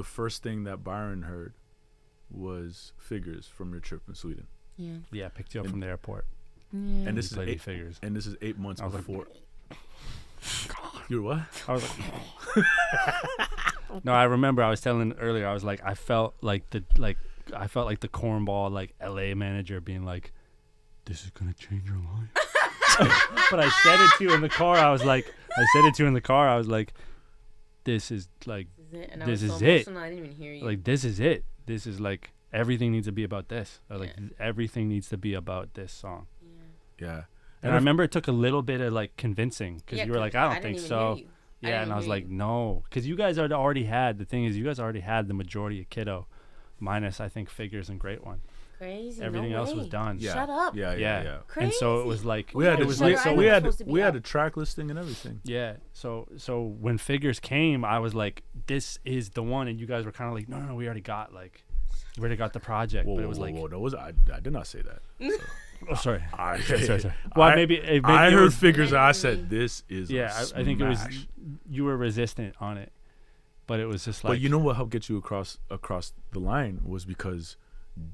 the first thing that Byron heard was Figures from your trip in Sweden. Yeah. Yeah, I picked you up from the airport. Yeah. And this is Played 8 Figures. And this is 8 months I was before. You're what? I was like, no, I remember I was telling earlier. I was like, I felt like the cornball like LA manager being like, "This is gonna change your life." But I said it to you in the car. I was like, this is like, And this I was is so it. emotional, I didn't even hear you. like this is it. This is like everything needs to be about this. I was like, everything needs to be about this song. Yeah. And I remember it took a little bit of like convincing because Yeah, you were like, I don't think so. Yeah, and I was like, no, because you guys had already had the majority of Kiddo, minus I think Figures and Great One. Crazy. Everything else was done. Yeah. Shut up. Yeah. Crazy. And so it was like We had we a track listing and everything. yeah. So when Figures came, I was like, this is the one, and you guys were kind of like, no, we already got the project, but it was like, I did not say that. So. oh, sorry. Sorry. Well, maybe I it heard was, Figures. And I said, "This is." yeah. I think it was you were resistant on it, but it was just like. But you know what helped get you across the line was because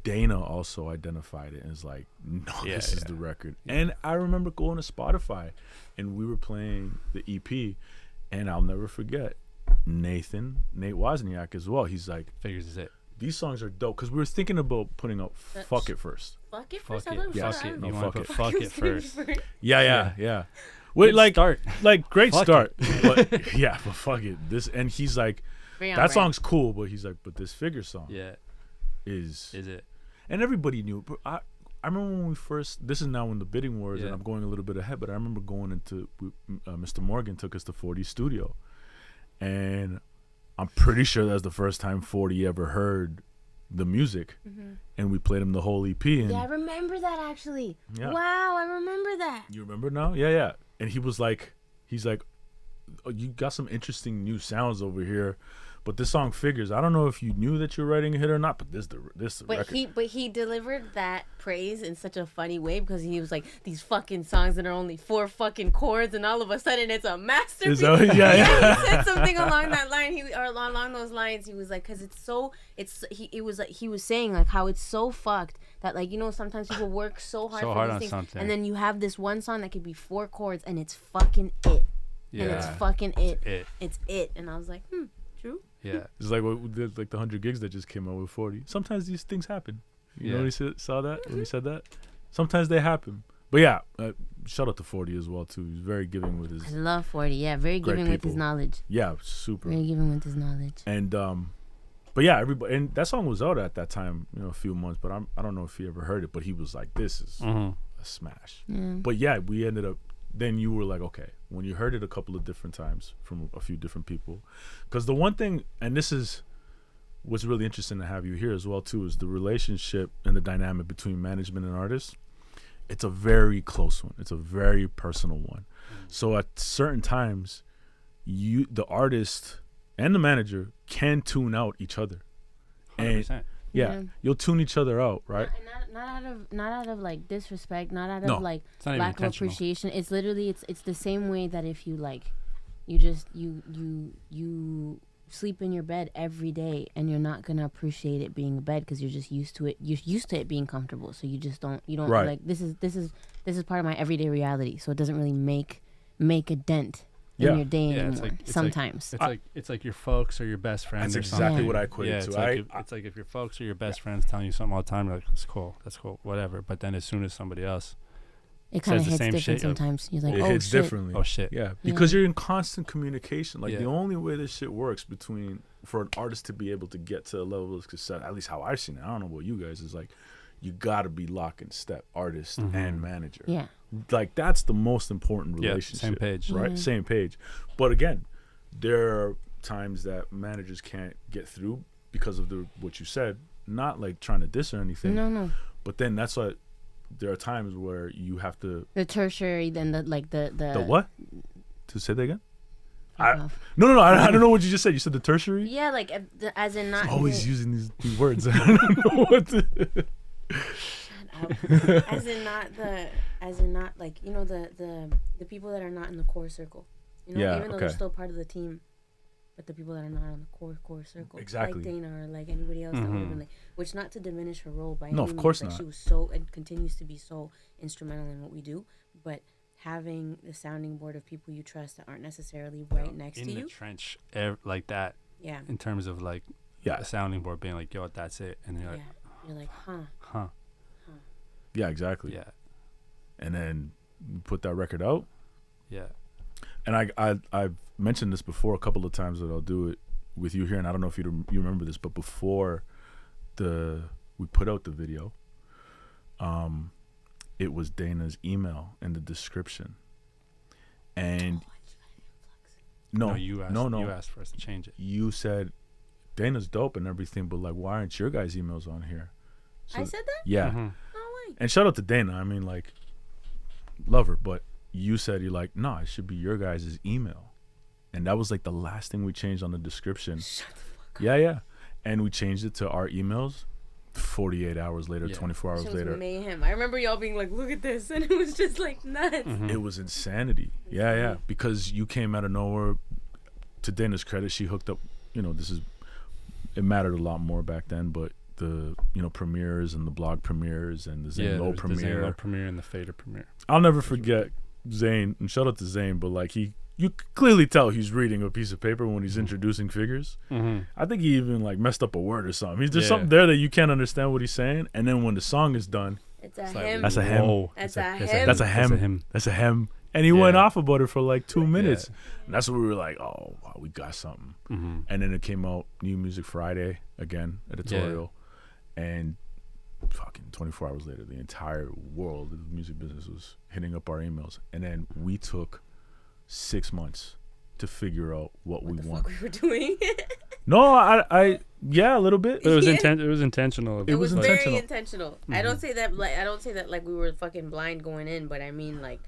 Dana also identified it and was like, "No, this is the record." Yeah. And I remember going to Spotify, and we were playing the EP, and I'll never forget Nate Wozniak as well. He's like, Figures is it. These songs are dope because we were thinking about putting up Fuck It first. Fuck it Fuck first? it. Yeah. Fuck it. No, You fuck want to it. put fuck it first. Yeah. Wait, Good like start. like great Fuck start. But yeah, but fuck it. This and he's like, that song's cool, but he's like, but this Figure song Yeah. is it? And everybody knew. But I remember when we first. This is now when the bidding wars, and I'm going a little bit ahead. But I remember going into Mr. Morgan took us to 40's studio, and I'm pretty sure that was the first time 40 ever heard the music, and we played him the whole EP. And yeah, I remember that actually. Yeah. Wow, I remember that. You remember now? Yeah. And he's like, oh, you got some interesting new sounds over here, but this song Figures. I don't know if you knew that you're writing a hit or not, but this the record. But he delivered that praise in such a funny way because he was like, these fucking songs that are only 4 fucking chords, and all of a sudden it's a masterpiece. Yeah. He said something along that line. Along those lines, he was like, because he was saying like how it's so fucked that, like, you know, sometimes people work so hard for these things, something, and then you have this one song that could be 4 chords and it's fucking it. Yeah. And it's fucking it. It's it. And I was like, true. Yeah. It's like what the 100 gigs that just came out with 40. Sometimes these things happen. You know when he saw that when he said that. Sometimes they happen. But yeah, shout out to 40 as well too. He's very giving with his. I love 40. Yeah, very giving with his knowledge. Yeah, super. Very giving with his knowledge. And but yeah, everybody, and that song was out at that time, you know, a few months. But I don't know if he ever heard it. But he was like, "This is a smash." Yeah. But yeah, we ended up. Then you were like, okay, when you heard it a couple of different times from a few different people, because the one thing, and this is what's really interesting to have you here as well too, is the relationship and the dynamic between management and artists. It's a very close one. It's a very personal one. So at certain times, the artist and the manager can tune out each other, 100%. and you'll tune each other out, right? Not out of like disrespect, not out of like lack of appreciation. It's literally it's the same way that if you like, you sleep in your bed every day and you're not gonna appreciate it being a bed because you're just used to it. You're used to it being comfortable, so you don't right. like this is part of my everyday reality. So it doesn't really make a dent in your day anymore. Sometimes it's like your folks or your best friends. That's or something. exactly what I equated to. It's like if your folks or your best friends telling you something all the time, you're like, that's cool, whatever. But then as soon as somebody else, it kind of hits different shit, sometimes. You're like, it hits differently. Oh shit. Yeah, because you're in constant communication. Like the only way this shit works for an artist to be able to get to a level of success, at least how I've seen it. I don't know about you guys. Is like you gotta be lock and step, artist and manager. Yeah. Like that's the most important relationship. Same page. Right? Same page. But again, there are times that managers can't get through because of what you said. Not like trying to diss or anything. No. But then that's why there are times where you have to the tertiary, then the what? To say that again? No, I don't know what you just said. You said the tertiary? Yeah, like as in not always using these words. I don't know what to as in not like, you know, the people that are not in the core circle, you know, even though they're still part of the team. but the people that are not on the core circle, Exactly. like Dana or like anybody else that would have been like, which not to diminish her role by No, any of course means. Like, not. she was so and continues to be so instrumental in what we do, but having the sounding board of people you trust that aren't necessarily right next to in the you, trench, like that. yeah, In terms of like Yeah. a sounding board being like, yo, that's it, and you're like, you're like, huh, Yeah, exactly. yeah, And then we put that record out. yeah, And I've mentioned this before a couple of times that I'll do it with you here, and I don't know if you remember this, but before we put out the video, it was Dana's email in the description, and you asked for us to change it. You said Dana's dope and everything, but like, why aren't your guys' emails on here? So, I said that. yeah. Mm-hmm. No way. And shout out to Dana. I mean, like, love her, but you said you're like, no, it should be your guys' email. And that was like the last thing we changed on the description. Shut the fuck up. Yeah. And we changed it to our emails 48 hours later, Yeah. 24 hours It was later. mayhem. I remember y'all being like, look at this. And it was just like nuts. Mm-hmm. It was insanity. Yeah. Because you came out of nowhere. To Dana's credit, she hooked up, it mattered a lot more back then, but the, premieres and the blog premieres and the Zane Low the premiere. Zane Low premiere and the Fader premiere. I'll never forget Zane, and shout out to Zane, but like you could clearly tell he's reading a piece of paper when he's introducing figures. Mm-hmm. I think he even like messed up a word or something. There's Yeah. something there that you can't understand what he's saying, and then when the song is done, It's a It's like, him. That's a hem. whoa. That's It's a hem. that's a hem. That's a hem. And he went Yeah. off about it for like 2 minutes. And that's when we were like, oh, wow, we got something. Mm-hmm. And then it came out New Music Friday again, editorial. And fucking 24 hours later, the entire world of the music business was hitting up our emails. And then we took 6 months to figure out what we the want. fuck we were doing. No, I yeah, a little bit. But it was Yeah. It was intentional. It was very intentional. intentional. I don't say that like we were fucking blind going in, but I mean like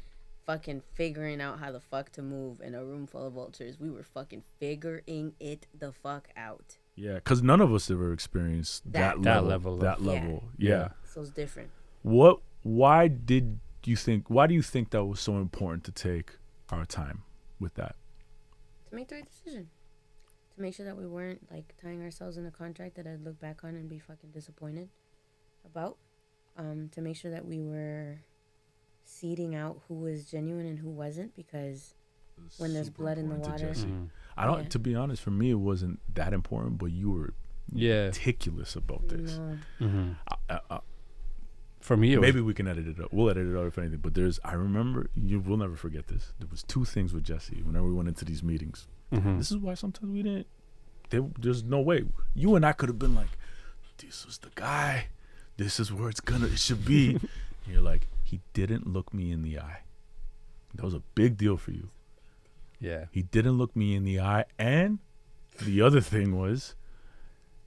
fucking figuring out how the fuck to move in a room full of vultures. We were fucking figuring it the fuck out. Yeah, because none of us ever experienced that level. That Yeah. level. Yeah. So it's different. Why do you think that was so important to take our time with that? To make the right decision. To make sure that we weren't like tying ourselves in a contract that I'd look back on and be fucking disappointed about. To make sure that we were seeding out who was genuine and who wasn't, because when there's blood in the water. I don't. Yeah. To be honest, for me, it wasn't that important. But you were meticulous about this. No. Mm-hmm. For me, it Maybe we can edit it out. We'll edit it out if anything. But I remember, we'll never forget this. There was 2 things with Jessie whenever we went into these meetings. Mm-hmm. This is why sometimes we didn't. There's no way. You and I could have been like, this was the guy. This is where it should be. And you're like, he didn't look me in the eye. That was a big deal for you. Yeah. He didn't look me in the eye. And the other thing was,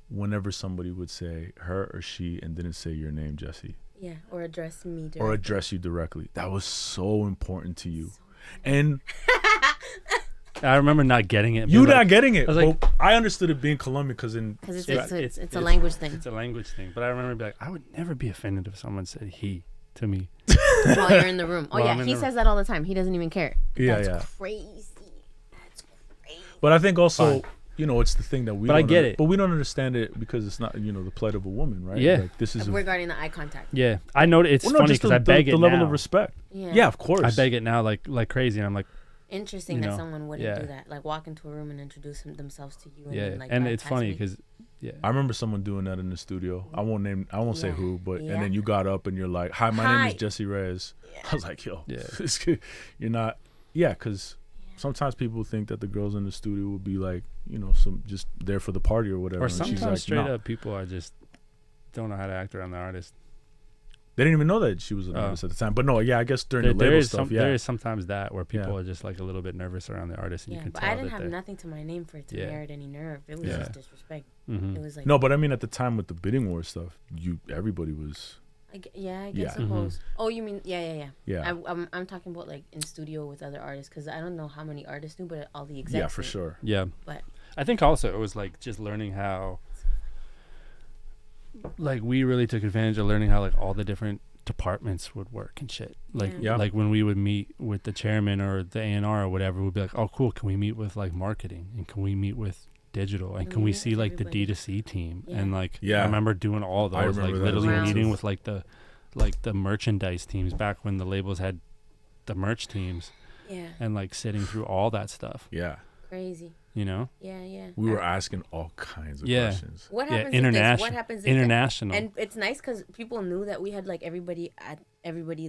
whenever somebody would say her or she and didn't say your name, Jessie. Yeah, or address me directly. Or address you directly. That was so important to you. And I remember not getting it. you being not getting it. I was like- Well, I understood it being Colombian because it's a language thing. It's a language thing. But I remember being like, I would never be offended if someone said he to me. While you're in the room. Oh While yeah, I'm in he the says that all the time. He doesn't even care. Yeah, That's yeah. crazy. That's crazy. But I think also, Fine. it's the thing that we But I don't get it. But we don't understand it because it's not, the plight of a woman, right? Yeah. Like, this is Regarding the eye contact. Yeah. I know it's Well, no, funny just because I beg the it level now. of respect. Yeah. Yeah, of course. I beg it now like crazy. And I'm like, Interesting You that know, someone wouldn't yeah. do that. Like walk into a room and introduce themselves to you. yeah. And, like, And that it's has funny to be- because, yeah. I remember someone doing that in the studio. I won't say Yeah. who, but Yeah. and then you got up and you're like, "Hi, my name Hi. is Jessie Reyez." Yeah. I was like, "Yo, Yeah. you're not." Yeah, because sometimes people think that the girls in the studio would be like, some just there for the party or whatever. Or and she's sometimes like, straight "No." up people are just don't know how to act around the artist. They didn't even know that she was an Oh. artist at the time. But no, yeah, I guess during There, the there label is stuff, there is sometimes that where people Yeah. are just like a little bit nervous around the artist, and Yeah, you can but tell I didn't that have they're- nothing to my name for it to Yeah. merit any nerve. It was Yeah. just disrespect. Mhm. It was like No, but I mean, at the time with the bidding war stuff, everybody was, I guess Yeah. suppose. Oh, you mean yeah. yeah, I'm talking about like in studio with other artists because I don't know how many artists knew, but all the execs. yeah, for knew. sure. Yeah. But I think also it was like just learning how, like we really took advantage of learning how like all the different departments would work and shit. Yeah. Like when we would meet with the chairman or the A&R or whatever, we'd be like, oh, cool. Can we meet with like marketing, and can we meet with digital, and can we see like the D2C team? And like, I remember doing all those, like literally meeting with like the merchandise teams back when the labels had the merch teams. Yeah. And like sitting through all that stuff. Yeah. Crazy. You know? Yeah. We were asking all kinds of questions. What happens if this? What happens if international? And it's nice because people knew that we had like everybody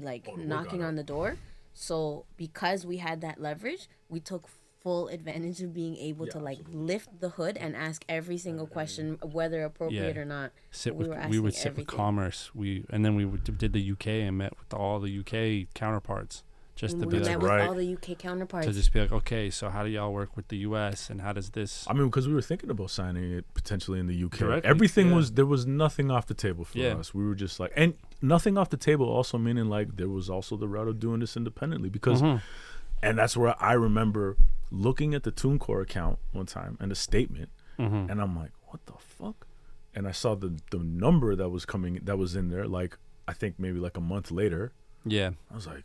like knocking on the door. So because we had that leverage, we took full advantage of being able to like lift the hood and ask every single question, whether appropriate or not. We would sit with commerce. And then we did the UK and met with all the UK counterparts. Just to be like, with all the UK counterparts. To just be like, okay, so how do y'all work with the US, and how does this? I mean, because we were thinking about signing it potentially in the UK. Directly, everything there was nothing off the table for us. We were just like, and nothing off the table also meaning like there was also the route of doing this independently, because, and that's where I remember looking at the TuneCore account one time and the statement, and I'm like, what the fuck? And I saw the number that was in there, like I think maybe like a month later. Yeah, I was like,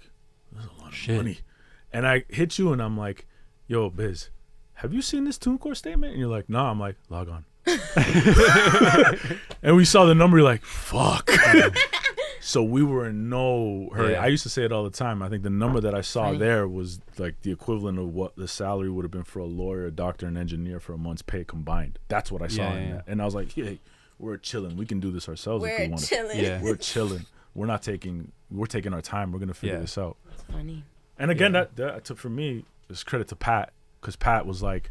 there's a lot of money. And I hit you and I'm like, yo, Biz, have you seen this TuneCore statement? And you're like, nah. I'm like, log on. And we saw the number, you're like, fuck. So we were in no hurry. I used to say it all the time. I think the number that I saw there was like the equivalent of what the salary would have been for a lawyer, a doctor, and engineer for a month's pay combined. That's what I saw in that. And I was like, hey, we're chilling. We can do this ourselves if we want to. We're chilling. We're taking our time. We're going to figure this out. It's funny. And again, that took, for me, is credit to Pat, because Pat was like,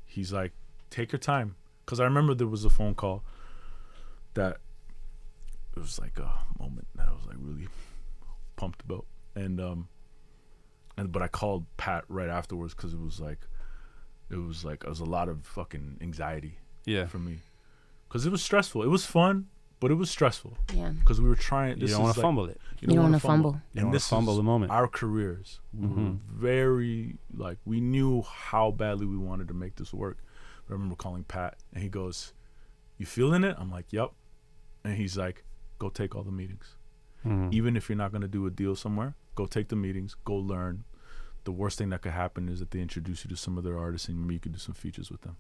he's like, take your time. Because I remember there was a phone call that it was like a moment that I was like really pumped about. But I called Pat right afterwards because it was a lot of fucking anxiety for me. Because it was stressful. It was fun, but it was stressful. Yeah. Because we were trying. You don't want to fumble it. You don't want to fumble. You don't want to fumble the moment. Our careers. We were very, like, we knew how badly we wanted to make this work. I remember calling Pat, and he goes, you feeling it? I'm like, yep. And he's like, go take all the meetings. Even if you're not going to do a deal somewhere, go take the meetings, go learn. The worst thing that could happen is that they introduce you to some of their artists and maybe you could do some features with them.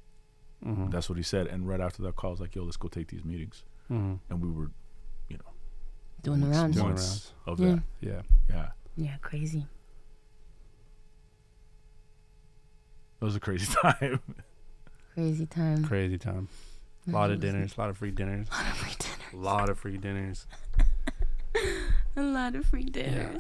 That's what he said. And right after that call, I was like, yo, let's go take these meetings. And we were, doing the rounds. Of that. Yeah, crazy. It was a crazy time. Crazy time. Crazy time. A lot of dinners, a lot of free dinners. A lot of free dinners. Yeah.